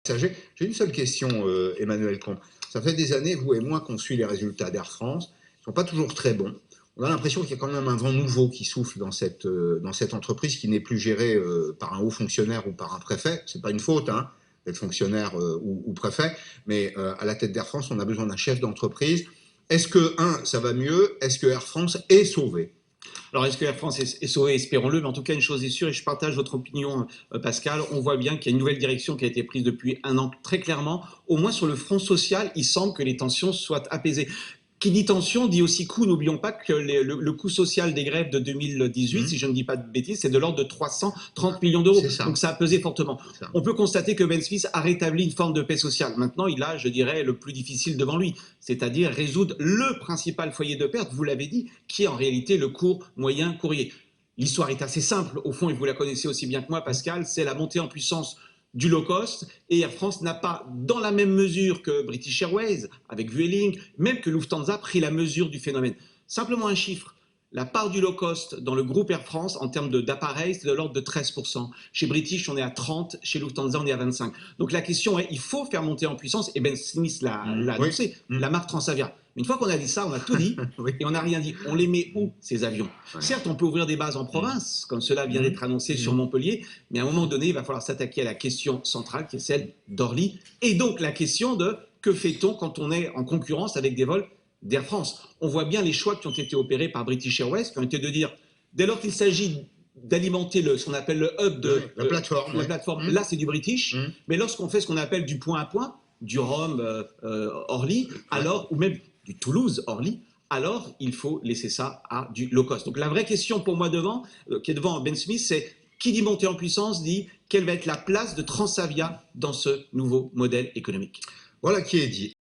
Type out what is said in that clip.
passagers. J'ai une seule question, Emmanuel Comte. Ça fait des années, vous et moi, qu'on suit les résultats d'Air France. Ils ne sont pas toujours très bons. On a l'impression qu'il y a quand même un vent nouveau qui souffle dans cette entreprise qui n'est plus gérée par un haut fonctionnaire ou par un préfet. Ce n'est pas une faute, hein, d'être fonctionnaire ou préfet, mais à la tête d'Air France, on a besoin d'un chef d'entreprise. Est-ce que, ça va mieux? Est-ce que Air France est sauvé? Alors, est-ce que Air France est sauvée? Espérons-le, mais en tout cas, une chose est sûre, et je partage votre opinion, Pascal, on voit bien qu'il y a une nouvelle direction qui a été prise depuis un an, très clairement. Au moins sur le front social, il semble que les tensions soient apaisées. Qui dit tension dit aussi coût. N'oublions pas que le coût social des grèves de 2018, si je ne dis pas de bêtises, c'est de l'ordre de 330 millions d'euros. Donc ça a pesé fortement. On peut constater que Ben Smith a rétabli une forme de paix sociale. Maintenant, il a, je dirais, le plus difficile devant lui, c'est-à-dire résoudre le principal foyer de perte, vous l'avez dit, qui est en réalité le court, moyen, courrier. L'histoire est assez simple, au fond, et vous la connaissez aussi bien que moi, Pascal, c'est la montée en puissance du low cost, et Air France n'a pas, dans la même mesure que British Airways, avec Vueling, même que Lufthansa, pris la mesure du phénomène. Simplement un chiffre, la part du low cost dans le groupe Air France, en termes d'appareils, c'est de l'ordre de 13%. Chez British, on est à 30%, chez Lufthansa, on est à 25%. Donc la question est, il faut faire monter en puissance, et Ben Smith l'a annoncé, la marque Transavia. Une fois qu'on a dit ça, on a tout dit, et on n'a rien dit. On les met où, ces avions? Certes, on peut ouvrir des bases en province, comme cela vient d'être annoncé sur Montpellier, mais à un moment donné, il va falloir s'attaquer à la question centrale, qui est celle d'Orly, et donc la question de que fait-on quand on est en concurrence avec des vols d'Air France? On voit bien les choix qui ont été opérés par British Airways, qui ont été de dire, dès lors qu'il s'agit d'alimenter ce qu'on appelle le hub de la plateforme, là c'est du British, mais lorsqu'on fait ce qu'on appelle du point à point, du Rome Orly, alors, ou même du Toulouse Orly, alors il faut laisser ça à du low cost. Donc la vraie question pour moi qui est devant Ben Smith, c'est qui dit monter en puissance dit quelle va être la place de Transavia dans ce nouveau modèle économique. Voilà qui est dit.